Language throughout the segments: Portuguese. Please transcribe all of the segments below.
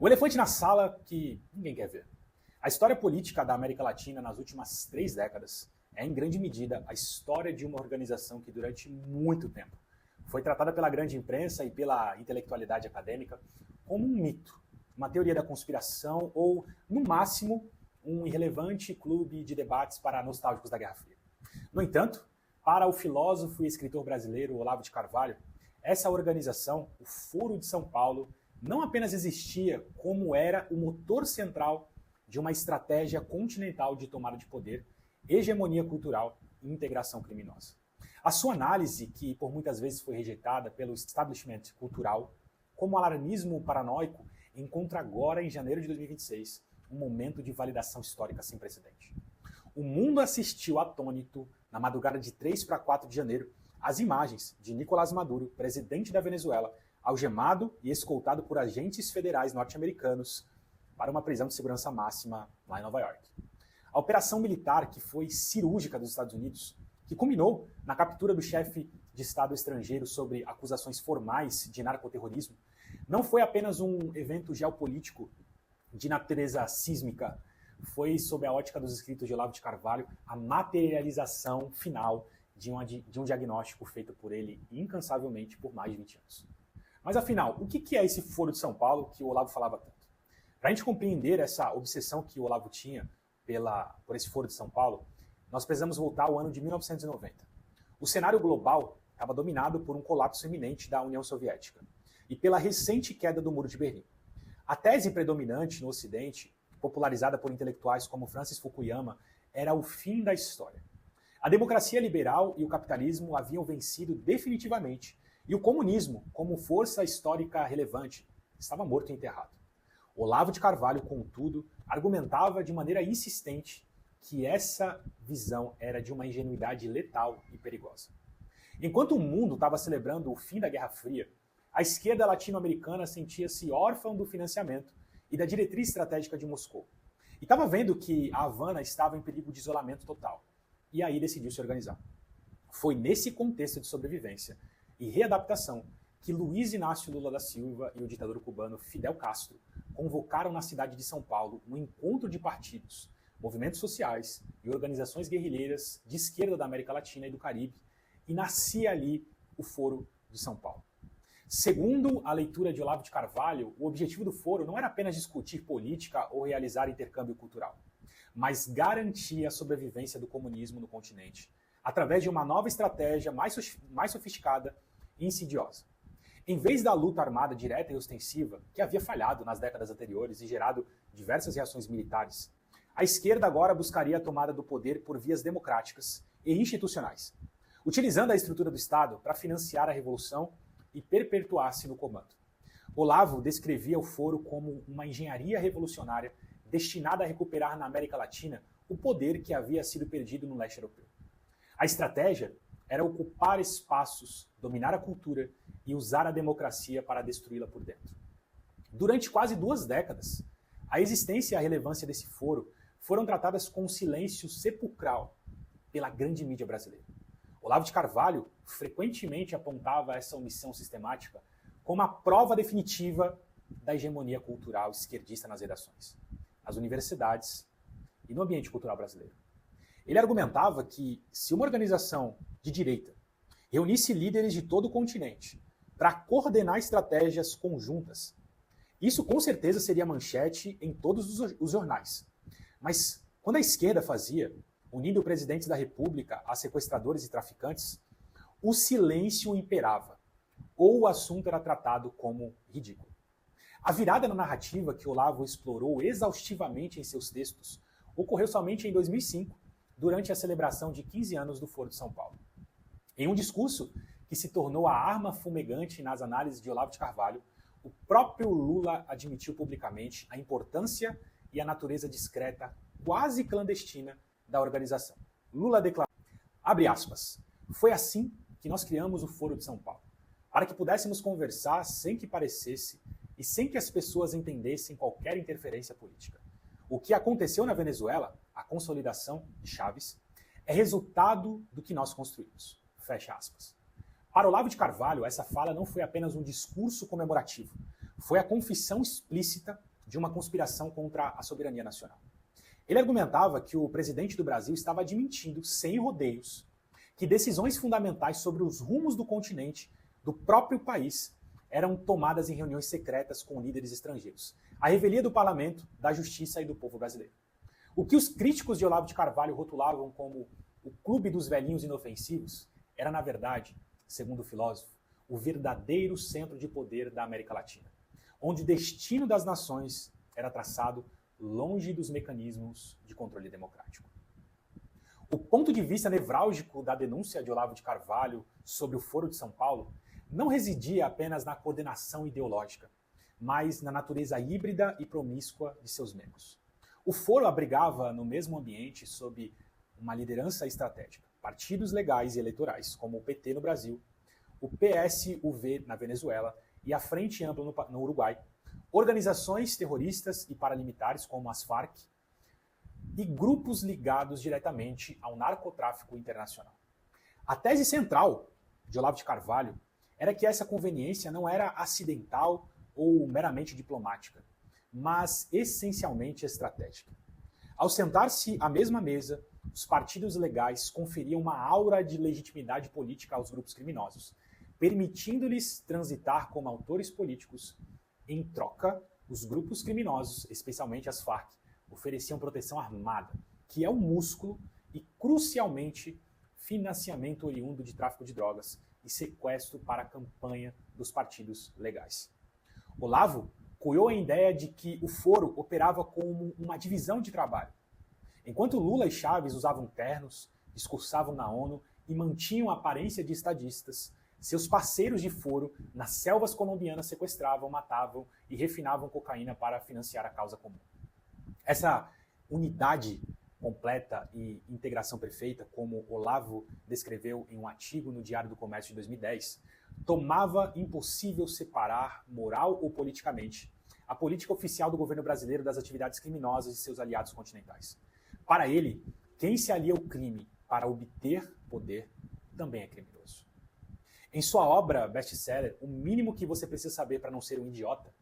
O elefante na sala que ninguém quer ver. A história política da América Latina nas últimas 3 décadas é, em grande medida, a história de uma organização que, durante muito tempo, foi tratada pela grande imprensa e pela intelectualidade acadêmica como um mito, uma teoria da conspiração ou, no máximo, um irrelevante clube de debates para nostálgicos da Guerra Fria. No entanto, para o filósofo e escritor brasileiro Olavo de Carvalho, essa organização, o Foro de São Paulo, não apenas existia como era o motor central de uma estratégia continental de tomada de poder, hegemonia cultural e integração criminosa. A sua análise, que por muitas vezes foi rejeitada pelo establishment cultural como alarmismo paranoico, encontra agora, em janeiro de 2026, um momento de validação histórica sem precedente. O mundo assistiu atônito, na madrugada de 3 para 4 de janeiro, às imagens de Nicolás Maduro, presidente da Venezuela, algemado e escoltado por agentes federais norte-americanos para uma prisão de segurança máxima lá em Nova York. A operação militar, que foi cirúrgica dos Estados Unidos, que culminou na captura do chefe de Estado estrangeiro sobre acusações formais de narcoterrorismo, não foi apenas um evento geopolítico de natureza sísmica, foi, sob a ótica dos escritos de Olavo de Carvalho, a materialização final de um diagnóstico feito por ele incansavelmente por mais de 20 anos. Mas afinal, o que é esse Foro de São Paulo que o Olavo falava tanto? Para a gente compreender essa obsessão que o Olavo tinha por esse Foro de São Paulo, nós precisamos voltar ao ano de 1990. O cenário global estava dominado por um colapso iminente da União Soviética e pela recente queda do Muro de Berlim. A tese predominante no Ocidente, popularizada por intelectuais como Francis Fukuyama, era o fim da história. A democracia liberal e o capitalismo haviam vencido definitivamente, e o comunismo, como força histórica relevante, estava morto e enterrado. Olavo de Carvalho, contudo, argumentava de maneira insistente que essa visão era de uma ingenuidade letal e perigosa. Enquanto o mundo estava celebrando o fim da Guerra Fria, a esquerda latino-americana sentia-se órfã do financiamento e da diretriz estratégica de Moscou. E estava vendo que a Havana estava em perigo de isolamento total. E aí decidiu se organizar. Foi nesse contexto de sobrevivência e readaptação que Luiz Inácio Lula da Silva e o ditador cubano Fidel Castro convocaram na cidade de São Paulo um encontro de partidos, movimentos sociais e organizações guerrilheiras de esquerda da América Latina e do Caribe, e nascia ali o Foro de São Paulo. Segundo a leitura de Olavo de Carvalho, o objetivo do foro não era apenas discutir política ou realizar intercâmbio cultural, mas garantir a sobrevivência do comunismo no continente, através de uma nova estratégia mais sofisticada e insidiosa. Em vez da luta armada direta e ostensiva, que havia falhado nas décadas anteriores e gerado diversas reações militares, a esquerda agora buscaria a tomada do poder por vias democráticas e institucionais, utilizando a estrutura do Estado para financiar a revolução e perpetuar-se no comando. Olavo descrevia o foro como uma engenharia revolucionária destinada a recuperar na América Latina o poder que havia sido perdido no leste europeu. A estratégia era ocupar espaços, dominar a cultura e usar a democracia para destruí-la por dentro. Durante quase 2 décadas, a existência e a relevância desse foro foram tratadas com silêncio sepulcral pela grande mídia brasileira. Olavo de Carvalho frequentemente apontava essa omissão sistemática como a prova definitiva da hegemonia cultural esquerdista nas redações, nas universidades e no ambiente cultural brasileiro. Ele argumentava que, se uma organização de direita reunisse líderes de todo o continente para coordenar estratégias conjuntas, isso com certeza seria manchete em todos os jornais. Mas quando a esquerda fazia, unindo presidentes da República a sequestradores e traficantes, o silêncio imperava, ou o assunto era tratado como ridículo. A virada na narrativa que Olavo explorou exaustivamente em seus textos ocorreu somente em 2005, durante a celebração de 15 anos do Foro de São Paulo. Em um discurso que se tornou a arma fumegante nas análises de Olavo de Carvalho, o próprio Lula admitiu publicamente a importância e a natureza discreta, quase clandestina, da organização. Lula declarou, abre aspas, foi assim que nós criamos o Foro de São Paulo, para que pudéssemos conversar sem que parecesse e sem que as pessoas entendessem qualquer interferência política. O que aconteceu na Venezuela, a consolidação de Chávez, é resultado do que nós construímos. Fecha aspas. Para Olavo de Carvalho, essa fala não foi apenas um discurso comemorativo, foi a confissão explícita de uma conspiração contra a soberania nacional. Ele argumentava que o presidente do Brasil estava admitindo, sem rodeios, que decisões fundamentais sobre os rumos do continente, do próprio país, eram tomadas em reuniões secretas com líderes estrangeiros. A revelia do parlamento, da justiça e do povo brasileiro. O que os críticos de Olavo de Carvalho rotulavam como o clube dos velhinhos inofensivos era, na verdade, segundo o filósofo, o verdadeiro centro de poder da América Latina, onde o destino das nações era traçado longe dos mecanismos de controle democrático. O ponto de vista nevrálgico da denúncia de Olavo de Carvalho sobre o Foro de São Paulo não residia apenas na coordenação ideológica, mas na natureza híbrida e promíscua de seus membros. O Foro abrigava no mesmo ambiente, sob uma liderança estratégica, partidos legais e eleitorais, como o PT no Brasil, o PSUV na Venezuela e a Frente Ampla no Uruguai, organizações terroristas e paramilitares como as Farc e grupos ligados diretamente ao narcotráfico internacional. A tese central de Olavo de Carvalho era que essa conveniência não era acidental ou meramente diplomática, mas essencialmente estratégica. Ao sentar-se à mesma mesa, os partidos legais conferiam uma aura de legitimidade política aos grupos criminosos, permitindo-lhes transitar como autores políticos. Em troca, os grupos criminosos, especialmente as Farc, ofereciam proteção armada, que é o músculo e, crucialmente, financiamento oriundo de tráfico de drogas e sequestro para a campanha dos partidos legais. Olavo cunhou a ideia de que o Foro operava como uma divisão de trabalho. Enquanto Lula e Chaves usavam ternos, discursavam na ONU e mantinham a aparência de estadistas, seus parceiros de Foro nas selvas colombianas sequestravam, matavam e refinavam cocaína para financiar a causa comum. Essa unidade completa e integração perfeita, como Olavo descreveu em um artigo no Diário do Comércio de 2010, tomava impossível separar, moral ou politicamente, a política oficial do governo brasileiro das atividades criminosas de seus aliados continentais. Para ele, quem se alia ao crime para obter poder também é criminoso. Em sua obra best-seller, O Mínimo que Você Precisa Saber para Não Ser um Idiota,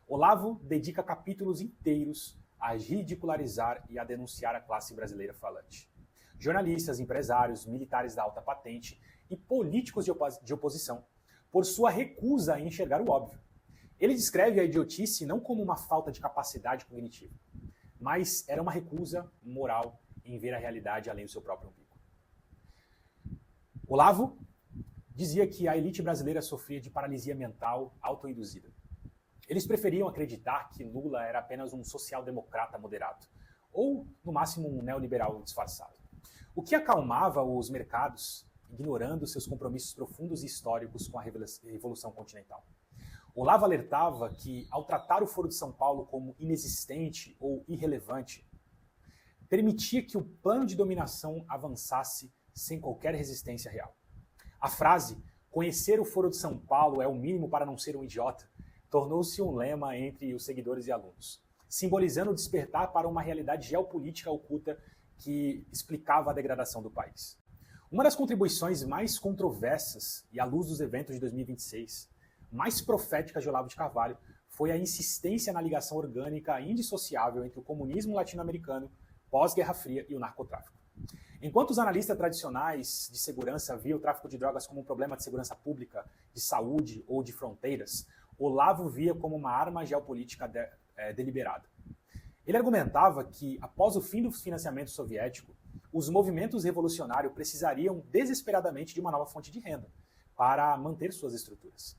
Olavo dedica capítulos inteiros a ridicularizar e a denunciar a classe brasileira falante. Jornalistas, empresários, militares da alta patente e políticos de oposição, por sua recusa a enxergar o óbvio. Ele descreve a idiotice não como uma falta de capacidade cognitiva, mas era uma recusa moral em ver a realidade além do seu próprio umbigo. Olavo dizia que a elite brasileira sofria de paralisia mental autoinduzida. Eles preferiam acreditar que Lula era apenas um social-democrata moderado, ou, no máximo, um neoliberal disfarçado. O que acalmava os mercados, ignorando seus compromissos profundos e históricos com a Revolução Continental. Olavo alertava que, ao tratar o Foro de São Paulo como inexistente ou irrelevante, permitia que o plano de dominação avançasse sem qualquer resistência real. A frase, conhecer o Foro de São Paulo é o mínimo para não ser um idiota, tornou-se um lema entre os seguidores e alunos, simbolizando o despertar para uma realidade geopolítica oculta que explicava a degradação do país. Uma das contribuições mais controversas, e à luz dos eventos de 2026, mais proféticas de Olavo de Carvalho, foi a insistência na ligação orgânica e indissociável entre o comunismo latino-americano, pós-Guerra Fria e o narcotráfico. Enquanto os analistas tradicionais de segurança viam o tráfico de drogas como um problema de segurança pública, de saúde ou de fronteiras, Olavo via como uma arma geopolítica deliberada. Ele argumentava que, após o fim do financiamento soviético, os movimentos revolucionários precisariam desesperadamente de uma nova fonte de renda para manter suas estruturas.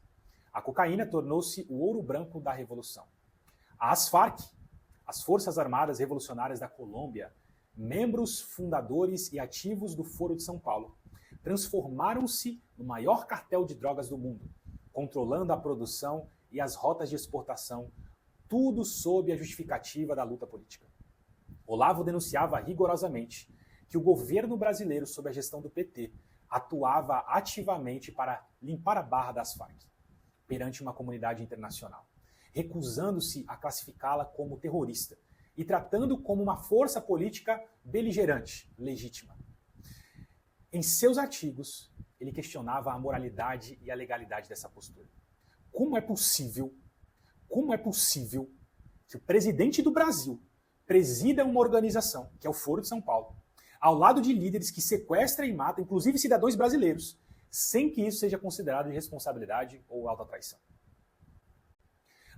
A cocaína tornou-se o ouro branco da revolução. As Farc, as Forças Armadas Revolucionárias da Colômbia, membros fundadores e ativos do Foro de São Paulo, transformaram-se no maior cartel de drogas do mundo, controlando a produção e as rotas de exportação, tudo sob a justificativa da luta política. Olavo denunciava rigorosamente que o governo brasileiro, sob a gestão do PT, atuava ativamente para limpar a barra das Farc perante uma comunidade internacional, recusando-se a classificá-la como terrorista e tratando como uma força política beligerante, legítima. Em seus artigos, ele questionava a moralidade e a legalidade dessa postura. Como é possível que o presidente do Brasil presida uma organização, que é o Foro de São Paulo, ao lado de líderes que sequestram e matam, inclusive cidadãos brasileiros, sem que isso seja considerado de responsabilidade ou alta traição.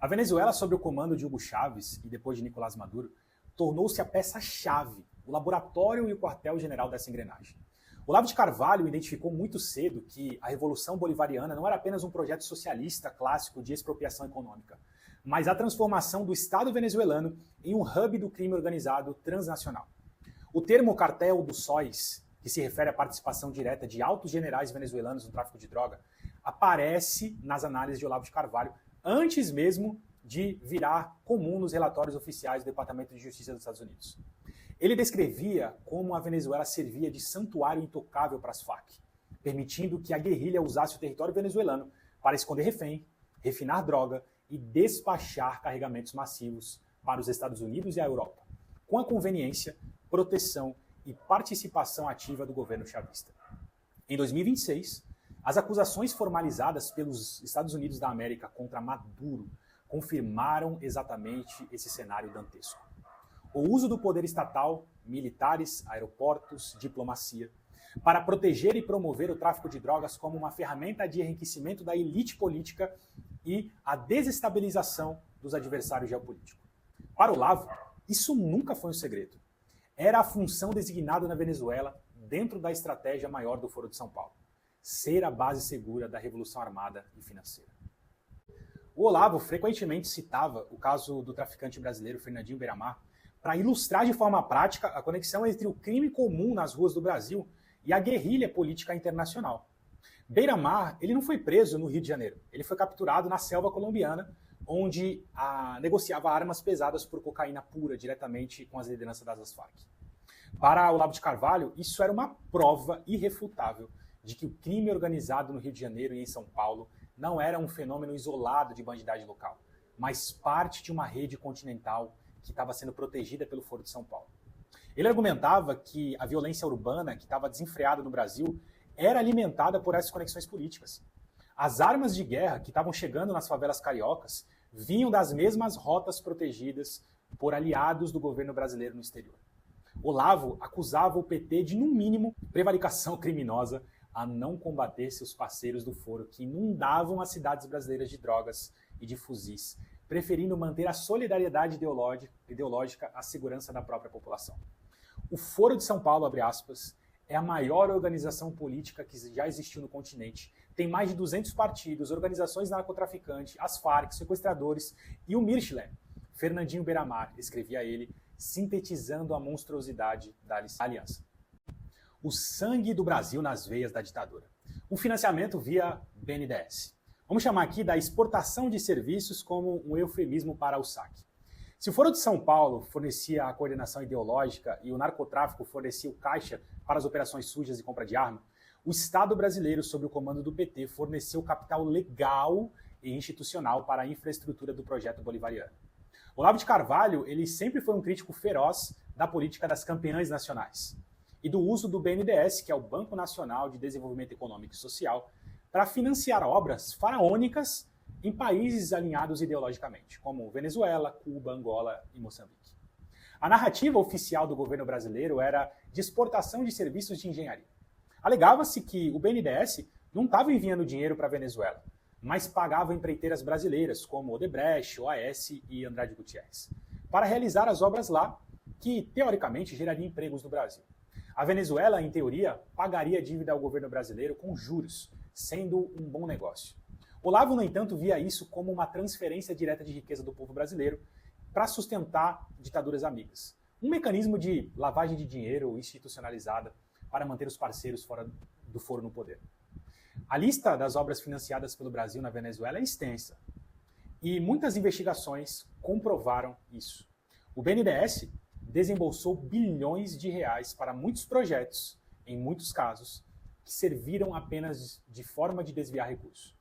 A Venezuela, sob o comando de Hugo Chávez e depois de Nicolás Maduro, tornou-se a peça-chave, o laboratório e o quartel-general dessa engrenagem. Olavo de Carvalho identificou muito cedo que a Revolução Bolivariana não era apenas um projeto socialista clássico de expropriação econômica, mas a transformação do Estado venezuelano em um hub do crime organizado transnacional. O termo cartel dos sóis, que se refere à participação direta de altos generais venezuelanos no tráfico de droga, aparece nas análises de Olavo de Carvalho antes mesmo de virar comum nos relatórios oficiais do Departamento de Justiça dos Estados Unidos. Ele descrevia como a Venezuela servia de santuário intocável para as Farc, permitindo que a guerrilha usasse o território venezuelano para esconder refém, refinar droga e despachar carregamentos massivos para os Estados Unidos e a Europa, com a conveniência, proteção e participação ativa do governo chavista. Em 2026, as acusações formalizadas pelos Estados Unidos da América contra Maduro confirmaram exatamente esse cenário dantesco. O uso do poder estatal, militares, aeroportos, diplomacia, para proteger e promover o tráfico de drogas como uma ferramenta de enriquecimento da elite política e a desestabilização dos adversários geopolíticos. Para Olavo, isso nunca foi um segredo. Era a função designada na Venezuela dentro da estratégia maior do Foro de São Paulo: ser a base segura da revolução armada e financeira. O Olavo frequentemente citava o caso do traficante brasileiro Fernandinho Beiramar para ilustrar de forma prática a conexão entre o crime comum nas ruas do Brasil e a guerrilha política internacional. Beiramar, ele não foi preso no Rio de Janeiro, ele foi capturado na selva colombiana, onde negociava armas pesadas por cocaína pura diretamente com as lideranças das Farc. Para Olavo de Carvalho, isso era uma prova irrefutável de que o crime organizado no Rio de Janeiro e em São Paulo não era um fenômeno isolado de bandidagem local, mas parte de uma rede continental que estava sendo protegida pelo Foro de São Paulo. Ele argumentava que a violência urbana, que estava desenfreada no Brasil, era alimentada por essas conexões políticas. As armas de guerra que estavam chegando nas favelas cariocas vinham das mesmas rotas protegidas por aliados do governo brasileiro no exterior. Olavo acusava o PT de, no mínimo, prevaricação criminosa a não combater seus parceiros do Foro, que inundavam as cidades brasileiras de drogas e de fuzis, preferindo manter a solidariedade ideológica à segurança da própria população. O Foro de São Paulo, abre aspas, é a maior organização política que já existiu no continente. Tem mais de 200 partidos, organizações narcotraficantes, as Farc, sequestradores e o Mirchler, Fernandinho Beiramar, escrevia ele, sintetizando a monstruosidade da aliança. O sangue do Brasil nas veias da ditadura. O financiamento via BNDES. Vamos chamar aqui da exportação de serviços como um eufemismo para o saque. Se o Foro de São Paulo fornecia a coordenação ideológica e o narcotráfico fornecia o caixa para as operações sujas e compra de arma, o Estado brasileiro, sob o comando do PT, forneceu capital legal e institucional para a infraestrutura do projeto bolivariano. Olavo de Carvalho, ele sempre foi um crítico feroz da política das campeãs nacionais e do uso do BNDES, que é o Banco Nacional de Desenvolvimento Econômico e Social, para financiar obras faraônicas em países alinhados ideologicamente, como Venezuela, Cuba, Angola e Moçambique. A narrativa oficial do governo brasileiro era de exportação de serviços de engenharia. Alegava-se que o BNDES não estava enviando dinheiro para a Venezuela, mas pagava empreiteiras brasileiras, como Odebrecht, OAS e Andrade Gutierrez, para realizar as obras lá, que teoricamente gerariam empregos no Brasil. A Venezuela, em teoria, pagaria a dívida ao governo brasileiro com juros, sendo um bom negócio. Olavo, no entanto, via isso como uma transferência direta de riqueza do povo brasileiro para sustentar ditaduras amigas. Um mecanismo de lavagem de dinheiro institucionalizada para manter os parceiros fora do Foro no poder. A lista das obras financiadas pelo Brasil na Venezuela é extensa e muitas investigações comprovaram isso. O BNDES desembolsou bilhões de reais para muitos projetos, em muitos casos, que serviram apenas de forma de desviar recursos.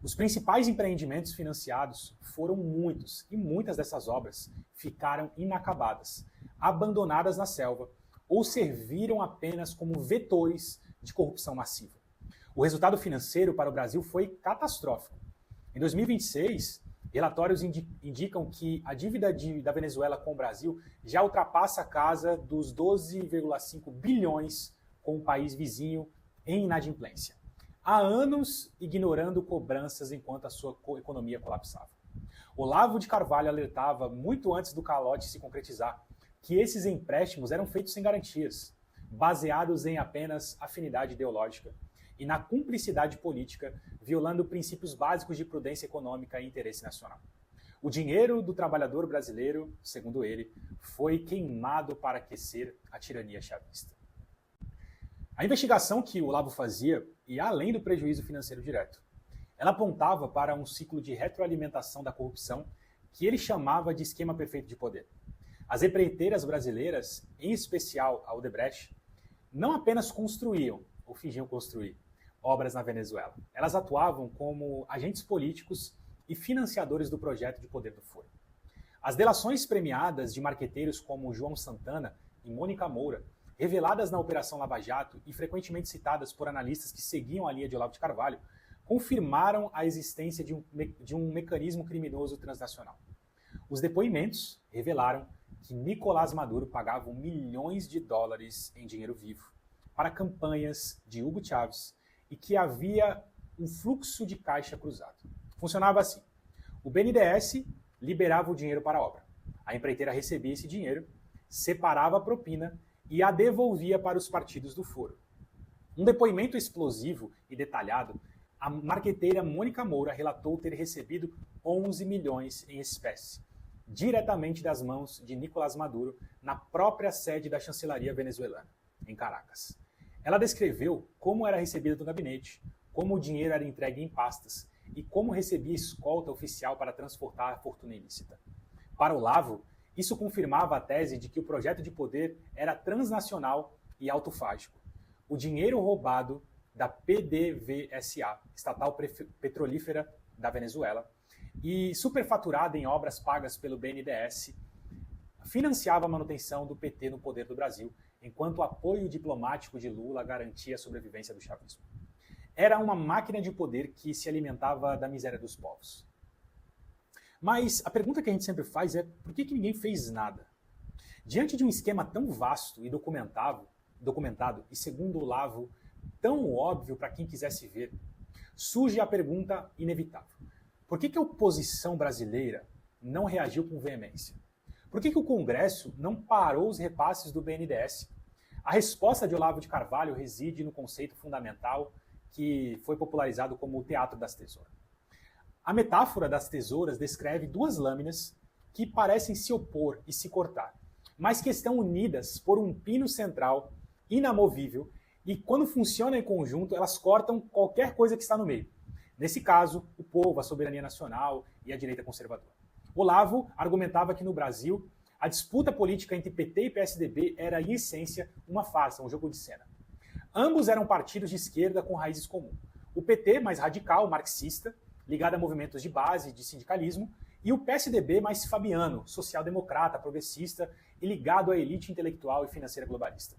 Os principais empreendimentos financiados foram muitos, e muitas dessas obras ficaram inacabadas, abandonadas na selva, ou serviram apenas como vetores de corrupção massiva. O resultado financeiro para o Brasil foi catastrófico. Em 2026, Relatórios indicam que a dívida da Venezuela com o Brasil já ultrapassa a casa dos 12,5 bilhões com o país vizinho em inadimplência. Há anos ignorando cobranças enquanto a sua economia colapsava. Olavo de Carvalho alertava, muito antes do calote se concretizar, que esses empréstimos eram feitos sem garantias, baseados em apenas afinidade ideológica e na cumplicidade política, violando princípios básicos de prudência econômica e interesse nacional. O dinheiro do trabalhador brasileiro, segundo ele, foi queimado para aquecer a tirania chavista. A investigação que o Olavo fazia ia além do prejuízo financeiro direto. Ela apontava para um ciclo de retroalimentação da corrupção que ele chamava de esquema perfeito de poder. As empreiteiras brasileiras, em especial a Odebrecht, não apenas construíam, ou fingiam construir, obras na Venezuela. Elas atuavam como agentes políticos e financiadores do projeto de poder do foro. As delações premiadas de marqueteiros como João Santana e Mônica Moura, reveladas na Operação Lava Jato e frequentemente citadas por analistas que seguiam a linha de Olavo de Carvalho, confirmaram a existência de um mecanismo criminoso transnacional. Os depoimentos revelaram que Nicolás Maduro pagava milhões de dólares em dinheiro vivo para campanhas de Hugo Chávez e que havia um fluxo de caixa cruzado. Funcionava assim: o BNDES liberava o dinheiro para a obra. A empreiteira recebia esse dinheiro, separava a propina e a devolvia para os partidos do foro. Um depoimento explosivo e detalhado, a marqueteira Mônica Moura relatou ter recebido 11 milhões em espécie, diretamente das mãos de Nicolás Maduro, na própria sede da chancelaria venezuelana, em Caracas. Ela descreveu como era recebida do gabinete, como o dinheiro era entregue em pastas e como recebia escolta oficial para transportar a fortuna ilícita. Para Olavo, isso confirmava a tese de que o projeto de poder era transnacional e autofágico. O dinheiro roubado da PDVSA, estatal petrolífera da Venezuela, e superfaturada em obras pagas pelo BNDES, financiava a manutenção do PT no poder do Brasil, enquanto o apoio diplomático de Lula garantia a sobrevivência do chavismo. Era uma máquina de poder que se alimentava da miséria dos povos. Mas a pergunta que a gente sempre faz é: por que ninguém fez nada? Diante de um esquema tão vasto e documentado e, segundo o Olavo, tão óbvio para quem quisesse ver, surge a pergunta inevitável: por que a oposição brasileira não reagiu com veemência? Por que o Congresso não parou os repasses do BNDES? A resposta de Olavo de Carvalho reside no conceito fundamental que foi popularizado como o teatro das tesouras. A metáfora das tesouras descreve duas lâminas que parecem se opor e se cortar, mas que estão unidas por um pino central inamovível e, quando funcionam em conjunto, elas cortam qualquer coisa que está no meio. Nesse caso, o povo, a soberania nacional e a direita conservadora. Olavo argumentava que no Brasil, a disputa política entre PT e PSDB era, em essência, uma farsa, um jogo de cena. Ambos eram partidos de esquerda com raízes comuns. O PT, mais radical, marxista, ligado a movimentos de base, de sindicalismo, e o PSDB, mais fabiano, social-democrata, progressista e ligado à elite intelectual e financeira globalista.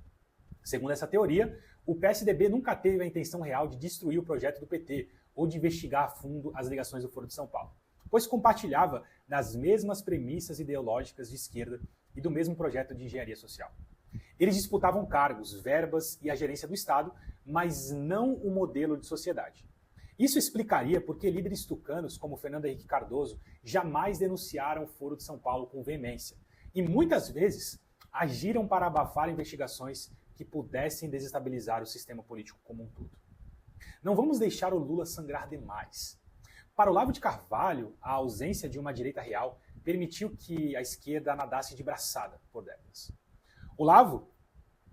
Segundo essa teoria, o PSDB nunca teve a intenção real de destruir o projeto do PT ou de investigar a fundo as ligações do Foro de São Paulo, pois compartilhava das mesmas premissas ideológicas de esquerda e do mesmo projeto de engenharia social. Eles disputavam cargos, verbas e a gerência do Estado, mas não o modelo de sociedade. Isso explicaria por que líderes tucanos como Fernando Henrique Cardoso jamais denunciaram o Foro de São Paulo com veemência e muitas vezes agiram para abafar investigações que pudessem desestabilizar o sistema político como um todo. Não vamos deixar o Lula sangrar demais. Para Olavo de Carvalho, a ausência de uma direita real permitiu que a esquerda nadasse de braçada por décadas. Olavo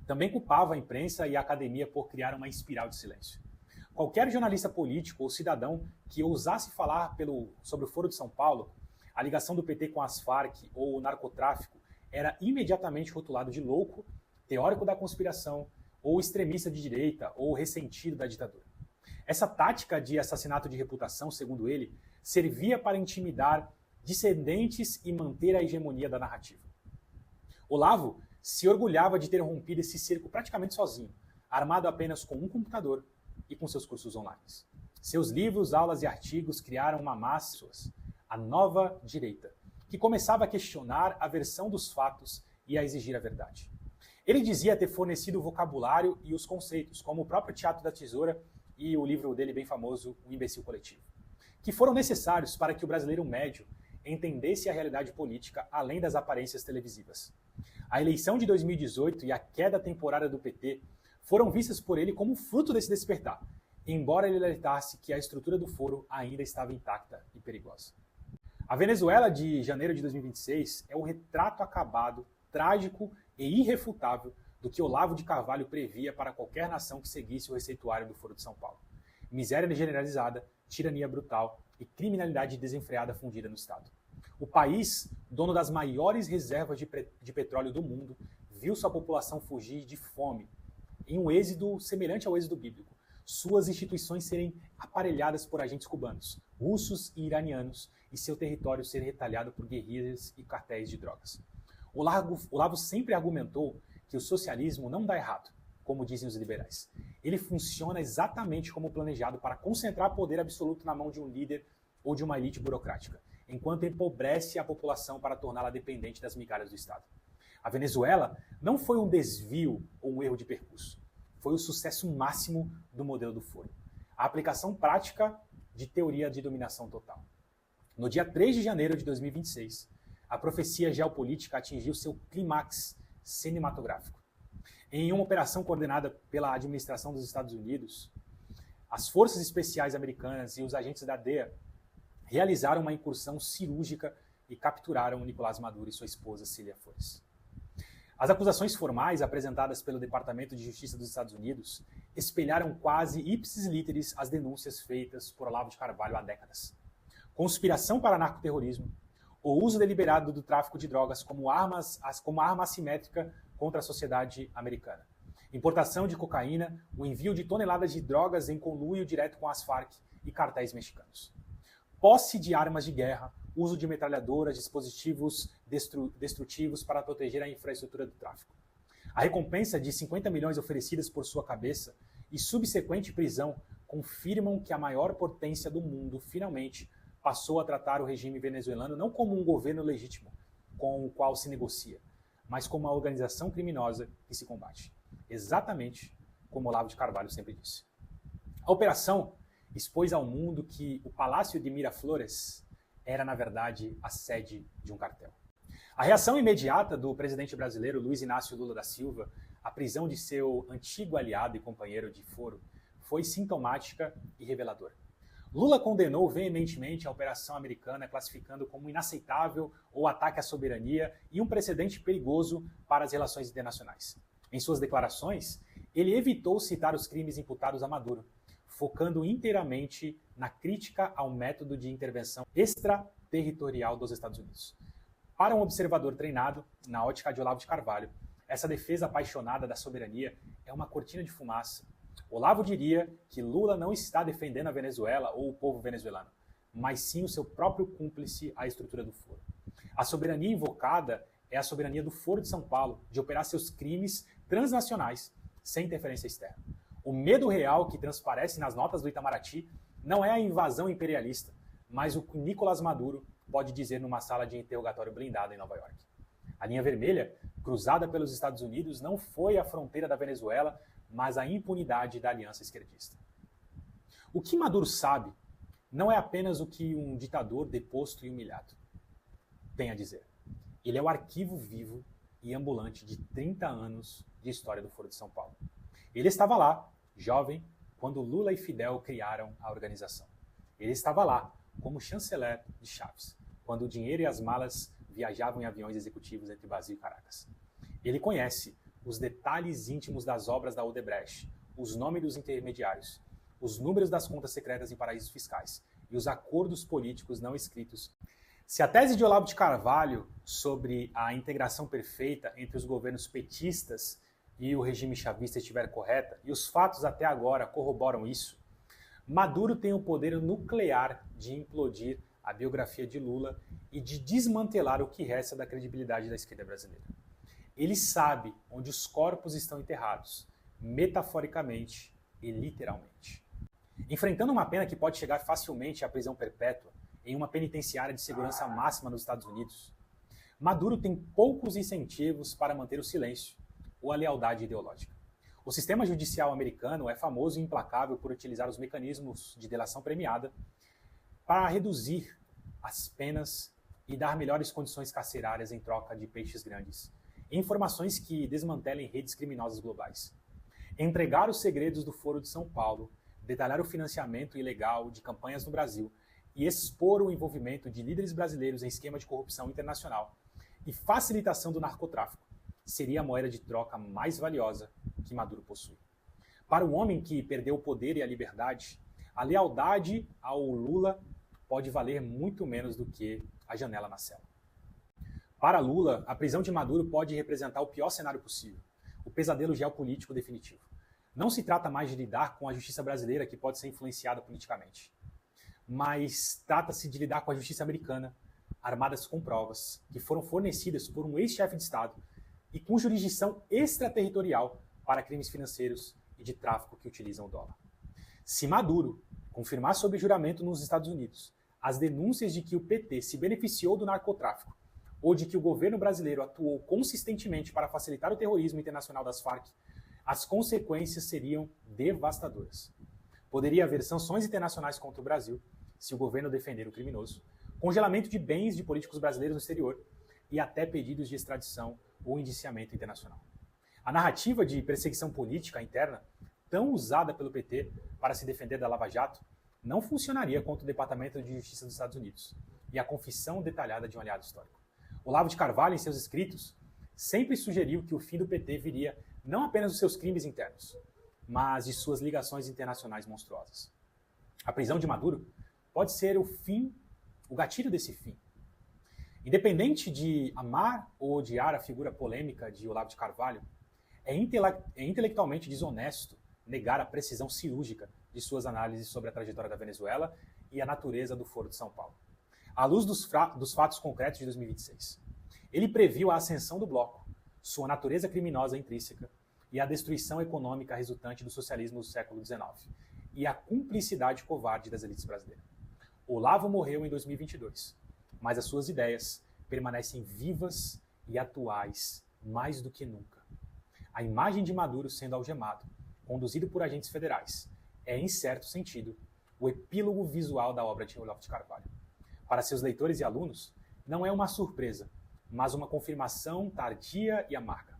também culpava a imprensa e a academia por criar uma espiral de silêncio. Qualquer jornalista político ou cidadão que ousasse falar sobre o Foro de São Paulo, a ligação do PT com as Farc ou o narcotráfico, era imediatamente rotulado de louco, teórico da conspiração, ou extremista de direita, ou ressentido da ditadura. Essa tática de assassinato de reputação, segundo ele, servia para intimidar dissidentes e manter a hegemonia da narrativa. Olavo se orgulhava de ter rompido esse cerco praticamente sozinho, armado apenas com um computador e com seus cursos online. Seus livros, aulas e artigos criaram uma massa. a nova direita, que começava a questionar a versão dos fatos e a exigir a verdade. Ele dizia ter fornecido o vocabulário e os conceitos, como o próprio Teatro da Tesoura e o livro dele bem famoso, O Imbecil Coletivo, que foram necessários para que o brasileiro médio entendesse a realidade política além das aparências televisivas. A eleição de 2018 e a queda temporária do PT foram vistas por ele como fruto desse despertar, embora ele alertasse que a estrutura do foro ainda estava intacta e perigosa. A Venezuela de janeiro de 2026 é um retrato acabado, trágico e irrefutável do que Olavo de Carvalho previa para qualquer nação que seguisse o receituário do Foro de São Paulo. Miséria generalizada, tirania brutal e criminalidade desenfreada fundida no Estado. O país, dono das maiores reservas de petróleo do mundo, viu sua população fugir de fome, em um êxodo semelhante ao êxodo bíblico. Suas instituições serem aparelhadas por agentes cubanos, russos e iranianos, e seu território ser retalhado por guerrilhas e cartéis de drogas. Olavo sempre argumentou que o socialismo não dá errado, como dizem os liberais. Ele funciona exatamente como planejado para concentrar poder absoluto na mão de um líder ou de uma elite burocrática, enquanto empobrece a população para torná-la dependente das migalhas do Estado. A Venezuela não foi um desvio ou um erro de percurso. Foi o sucesso máximo do modelo do foro. A aplicação prática de teoria de dominação total. No dia 3 de janeiro de 2026, a profecia geopolítica atingiu seu clímax cinematográfico. Em uma operação coordenada pela administração dos Estados Unidos, as forças especiais americanas e os agentes da DEA realizaram uma incursão cirúrgica e capturaram Nicolás Maduro e sua esposa Cília Flores. As acusações formais apresentadas pelo Departamento de Justiça dos Estados Unidos espelharam quase ipsis literis as denúncias feitas por Olavo de Carvalho há décadas. Conspiração para narcoterrorismo, o uso deliberado do tráfico de drogas como arma assimétrica contra a sociedade americana, importação de cocaína, o envio de toneladas de drogas em conluio direto com as Farc e cartéis mexicanos. Posse de armas de guerra, uso de metralhadoras, dispositivos destrutivos para proteger a infraestrutura do tráfico. A recompensa de 50 milhões oferecidas por sua cabeça e subsequente prisão confirmam que a maior potência do mundo finalmente passou a tratar o regime venezuelano não como um governo legítimo com o qual se negocia, mas como uma organização criminosa que se combate. Exatamente como Olavo de Carvalho sempre disse. A operação expôs ao mundo que o Palácio de Miraflores era, na verdade, a sede de um cartel. A reação imediata do presidente brasileiro Luiz Inácio Lula da Silva à prisão de seu antigo aliado e companheiro de foro foi sintomática e reveladora. Lula condenou veementemente a operação americana, classificando como inaceitável o ataque à soberania e um precedente perigoso para as relações internacionais. Em suas declarações, ele evitou citar os crimes imputados a Maduro, focando inteiramente na crítica ao método de intervenção extraterritorial dos Estados Unidos. Para um observador treinado, na ótica de Olavo de Carvalho, essa defesa apaixonada da soberania é uma cortina de fumaça. Olavo diria que Lula não está defendendo a Venezuela ou o povo venezuelano, mas sim o seu próprio cúmplice à estrutura do foro. A soberania invocada é a soberania do Foro de São Paulo, de operar seus crimes transnacionais sem interferência externa. O medo real que transparece nas notas do Itamaraty não é a invasão imperialista, mas o que Nicolás Maduro pode dizer numa sala de interrogatório blindada em Nova York. A linha vermelha, cruzada pelos Estados Unidos, não foi a fronteira da Venezuela, mas a impunidade da aliança esquerdista. O que Maduro sabe não é apenas o que um ditador deposto e humilhado tem a dizer. Ele é o arquivo vivo e ambulante de 30 anos de história do Foro de São Paulo. Ele estava lá, jovem, quando Lula e Fidel criaram a organização. Ele estava lá, como chanceler de Chaves, quando o dinheiro e as malas viajavam em aviões executivos entre Brasil e Caracas. Ele conhece os detalhes íntimos das obras da Odebrecht, os nomes dos intermediários, os números das contas secretas em paraísos fiscais e os acordos políticos não escritos. Se a tese de Olavo de Carvalho sobre a integração perfeita entre os governos petistas e o regime chavista estiver correta, e os fatos até agora corroboram isso, Maduro tem o poder nuclear de implodir a biografia de Lula e de desmantelar o que resta da credibilidade da esquerda brasileira. Ele sabe onde os corpos estão enterrados, metaforicamente e literalmente. Enfrentando uma pena que pode chegar facilmente à prisão perpétua, em uma penitenciária de segurança máxima nos Estados Unidos, Maduro tem poucos incentivos para manter o silêncio ou a lealdade ideológica. O sistema judicial americano é famoso e implacável por utilizar os mecanismos de delação premiada para reduzir as penas e dar melhores condições carcerárias em troca de peixes grandes, e informações que desmantelem redes criminosas globais. Entregar os segredos do Foro de São Paulo, detalhar o financiamento ilegal de campanhas no Brasil e expor o envolvimento de líderes brasileiros em esquema de corrupção internacional e facilitação do narcotráfico seria a moeda de troca mais valiosa que Maduro possui. Para um homem que perdeu o poder e a liberdade, a lealdade ao Lula pode valer muito menos do que a janela na cela. Para Lula, a prisão de Maduro pode representar o pior cenário possível, o pesadelo geopolítico definitivo. Não se trata mais de lidar com a justiça brasileira, que pode ser influenciada politicamente, mas trata-se de lidar com a justiça americana, armadas com provas, que foram fornecidas por um ex-chefe de Estado e com jurisdição extraterritorial para crimes financeiros e de tráfico que utilizam o dólar. Se Maduro confirmar sob juramento nos Estados Unidos as denúncias de que o PT se beneficiou do narcotráfico ou de que o governo brasileiro atuou consistentemente para facilitar o terrorismo internacional das Farc, as consequências seriam devastadoras. Poderia haver sanções internacionais contra o Brasil, se o governo defender o criminoso, congelamento de bens de políticos brasileiros no exterior e até pedidos de extradição ou indiciamento internacional. A narrativa de perseguição política interna, tão usada pelo PT para se defender da Lava Jato, não funcionaria contra o Departamento de Justiça dos Estados Unidos e a confissão detalhada de um aliado histórico. Olavo de Carvalho, em seus escritos, sempre sugeriu que o fim do PT viria não apenas dos seus crimes internos, mas de suas ligações internacionais monstruosas. A prisão de Maduro pode ser o gatilho desse fim. Independente de amar ou odiar a figura polêmica de Olavo de Carvalho, é intelectualmente desonesto negar a precisão cirúrgica de suas análises sobre a trajetória da Venezuela e a natureza do Foro de São Paulo, à luz dos fatos concretos de 2026. Ele previu a ascensão do bloco, sua natureza criminosa intrínseca e a destruição econômica resultante do socialismo do século XIX e a cumplicidade covarde das elites brasileiras. Olavo morreu em 2022, mas as suas ideias permanecem vivas e atuais mais do que nunca. A imagem de Maduro sendo algemado, conduzido por agentes federais, é, em certo sentido, o epílogo visual da obra de Olavo de Carvalho. Para seus leitores e alunos, não é uma surpresa, mas uma confirmação tardia e amarga.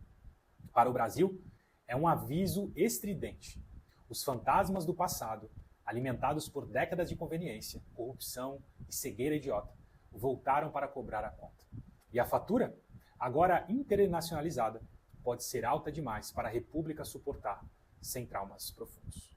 Para o Brasil, é um aviso estridente. Os fantasmas do passado, alimentados por décadas de conveniência, corrupção e cegueira idiota, voltaram para cobrar a conta. E a fatura, agora internacionalizada, pode ser alta demais para a República suportar sem traumas profundos.